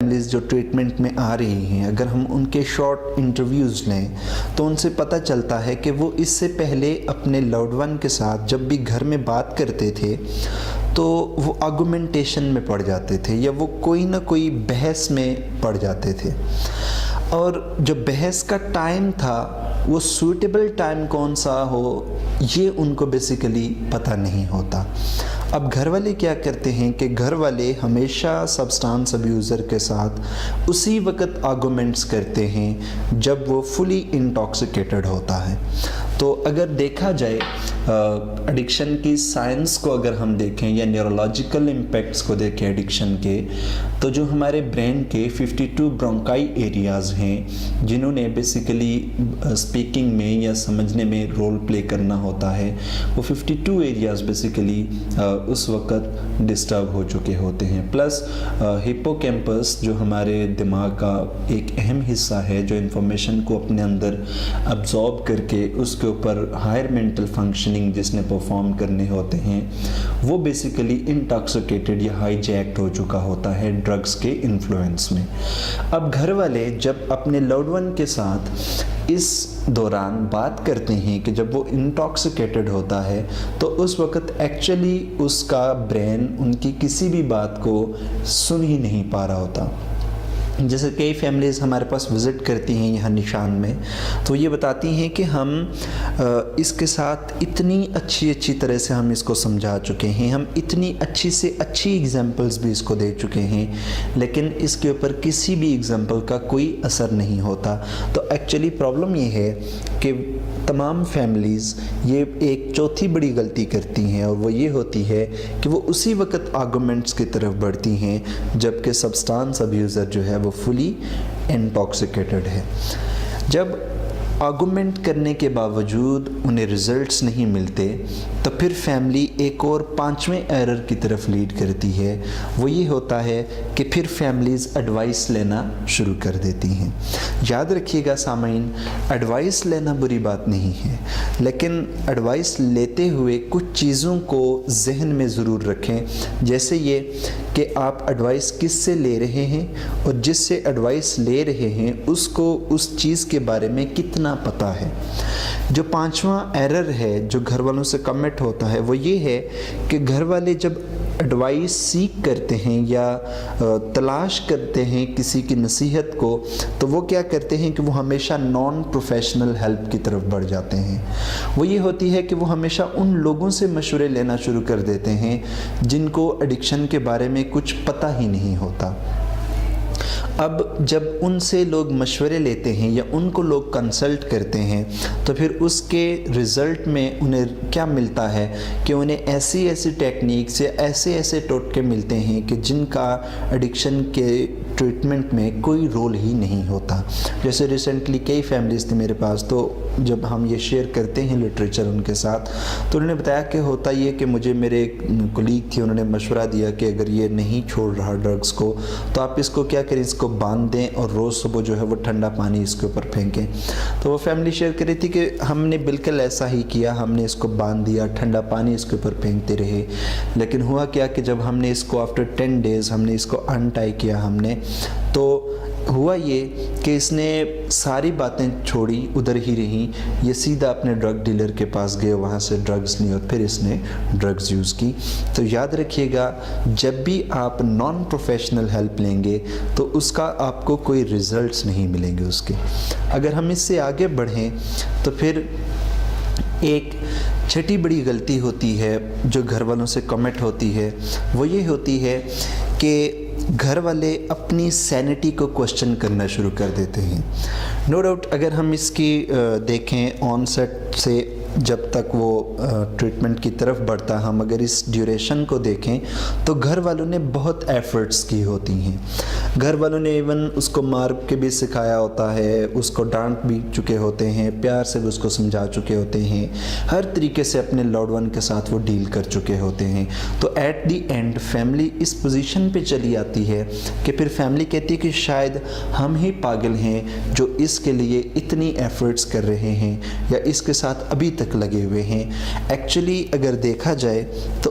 Families جو treatment میں آ رہی ہیں، اگر ہم ان کے شارٹ انٹرویوز لیں تو ان سے پتہ چلتا ہے کہ وہ اس سے پہلے اپنے لوڈ ون کے ساتھ جب بھی گھر میں بات کرتے تھے تو وہ آرگومنٹیشن میں پڑ جاتے تھے یا وہ کوئی نہ کوئی بحث میں پڑ جاتے تھے، اور جو بحث کا ٹائم تھا وہ سوٹیبل ٹائم کون سا ہو یہ ان کو بیسیکلی پتہ نہیں ہوتا۔ اب گھر والے کیا کرتے ہیں کہ گھر والے ہمیشہ سبسٹانس ابیوزر کے ساتھ اسی وقت آرگومنٹس کرتے ہیں جب وہ فلی انٹاکسیکیٹڈ ہوتا ہے۔ تو اگر دیکھا جائے ایڈکشن کی سائنس کو اگر ہم دیکھیں یا نیورولوجیکل امپیکٹس کو دیکھیں ایڈکشن کے، تو جو ہمارے برین کے 52 برونکائی ایریاز ہیں جنہوں نے بیسیکلی اسپیکنگ میں یا سمجھنے میں رول پلے کرنا ہوتا ہے، وہ 52 ایریاز بیسیکلی اس وقت ڈسٹرب ہو چکے ہوتے ہیں، پلس ہپو کیمپس جو ہمارے دماغ کا ایک اہم حصہ ہے جو انفارمیشن کو اپنے اندر ابزارب کر کے اس کے اوپر ہائر مینٹل فنکشننگ جس نے پرفارم کرنے ہوتے ہیں، وہ بیسیکلی انٹاکسیکیٹڈ یا ہائی جیکڈ ہو چکا ہوتا ہے ڈرگس کے انفلوئنس میں۔ اب گھر والے جب اپنے لوڈ ون کے ساتھ اس دوران بات کرتے ہیں کہ جب وہ انٹاکسیکیٹڈ ہوتا ہے تو اس وقت ایکچولی اس کا برین ان کی کسی بھی بات کو سن ہی نہیں پا رہا ہوتا۔ جیسے کئی فیملیز ہمارے پاس وزٹ کرتی ہیں یہاں نشان میں، تو یہ بتاتی ہیں کہ ہم اس کے ساتھ اتنی اچھی طرح سے ہم اس کو سمجھا چکے ہیں، ہم اتنی اچھی سے اچھی ایگزامپلز بھی اس کو دے چکے ہیں، لیکن اس کے اوپر کسی بھی ایگزامپل کا کوئی اثر نہیں ہوتا۔ تو ایکچولی پرابلم یہ ہے کہ تمام فیملیز یہ ایک چوتھی بڑی غلطی کرتی ہیں، اور وہ یہ ہوتی ہے کہ وہ اسی وقت آرگومنٹس کی طرف بڑھتی ہیں جبکہ سبسٹانس ابیوزر جو ہے وہ فلی انٹاکسیکیٹڈ ہے۔ جب آرگومنٹ کرنے کے باوجود انہیں ریزلٹس نہیں ملتے تو پھر فیملی ایک اور پانچویں ایرر کی طرف لیڈ کرتی ہے، وہ یہ ہوتا ہے کہ پھر فیملیز ایڈوائس لینا شروع کر دیتی ہیں۔ یاد رکھیے گا سامعین، ایڈوائس لینا بری بات نہیں ہے، لیکن ایڈوائس لیتے ہوئے کچھ چیزوں کو ذہن میں ضرور رکھیں، جیسے یہ کہ آپ ایڈوائس کس سے لے رہے ہیں اور جس سے ایڈوائس لے رہے ہیں اس کو اس چیز کے بارے میں کتنا پتہ ہے۔ جو پانچواں ایرر ہے جو گھر والوں سے کمٹ ہوتا ہے وہ یہ ہے کہ گھر والے جب ایڈوائس سیکھ کرتے ہیں یا تلاش کرتے ہیں کسی کی نصیحت کو، تو وہ کیا کرتے ہیں کہ وہ ہمیشہ نان پروفیشنل ہیلپ کی طرف بڑھ جاتے ہیں۔ وہ یہ ہوتی ہے کہ وہ ہمیشہ ان لوگوں سے مشورے لینا شروع کر دیتے ہیں جن کو ایڈکشن کے بارے میں کچھ پتہ ہی نہیں ہوتا۔ اب جب ان سے لوگ مشورے لیتے ہیں یا ان کو لوگ کنسلٹ کرتے ہیں تو پھر اس کے رزلٹ میں انہیں کیا ملتا ہے کہ انہیں ایسی ٹیکنیکس یا ایسے ٹوٹکے ملتے ہیں کہ جن کا ایڈکشن کے ٹریٹمنٹ میں کوئی رول ہی نہیں ہوتا۔ جیسے ریسنٹلی کئی فیملیز تھے میرے پاس، تو جب ہم یہ شیئر کرتے ہیں لٹریچر ان کے ساتھ، تو انہوں نے بتایا کہ ہوتا یہ کہ مجھے میرے ایک کولیگ تھی، انہوں نے مشورہ دیا کہ اگر یہ نہیں چھوڑ رہا ڈرگس کو تو آپ اس کو کیا کریں، اس کو باندھ دیں اور روز صبح جو ہے وہ ٹھنڈا پانی اس کے اوپر پھینکیں۔ تو وہ فیملی شیئر کر رہی تھی کہ ہم نے بالکل ایسا ہی کیا، ہم نے اس کو باندھ دیا، ٹھنڈا پانی اس کے اوپر پھینکتے رہے، لیکن ہوا کیا کہ جب ہم نے اس کو آفٹر 10 days ہم نے اس کو انٹائی کیا ہم نے، تو ہوا یہ کہ اس نے ساری باتیں چھوڑی، ادھر ہی رہیں، یہ سیدھا اپنے ڈرگ ڈیلر کے پاس گئے، وہاں سے ڈرگز لی اور پھر اس نے ڈرگز یوز کی۔ تو یاد رکھیے گا جب بھی آپ نان پروفیشنل ہیلپ لیں گے تو اس کا آپ کو کوئی ریزلٹس نہیں ملیں گے اس کے۔ اگر ہم اس سے آگے بڑھیں تو پھر ایک چھٹی بڑی غلطی ہوتی ہے جو گھر والوں سے کمٹ ہوتی ہے، وہ یہ ہوتی ہے کہ گھر والے اپنی سینٹی کو کوشچن کرنا شروع کر دیتے ہیں۔ نو ڈاؤٹ اگر ہم اس کی دیکھیں آن سیٹ سے جب تک وہ ٹریٹمنٹ کی طرف بڑھتا، ہم اگر اس ڈیوریشن کو دیکھیں تو گھر والوں نے بہت ایفرٹس کی ہوتی ہیں، گھر والوں نے ایون اس کو مار کے بھی سکھایا ہوتا ہے، اس کو ڈانٹ بھی چکے ہوتے ہیں، پیار سے بھی اس کو سمجھا چکے ہوتے ہیں، ہر طریقے سے اپنے لاڈ ون کے ساتھ وہ ڈیل کر چکے ہوتے ہیں۔ تو ایٹ دی اینڈ فیملی اس پوزیشن پہ چلی آتی ہے کہ پھر فیملی کہتی ہے کہ شاید ہم ہی پاگل ہیں جو اس کے لیے اتنی ایفرٹس کر رہے ہیں یا اس کے ساتھ ابھی تک لگے ہوئے ہیں۔ ایکچولی اگر دیکھا جائے تو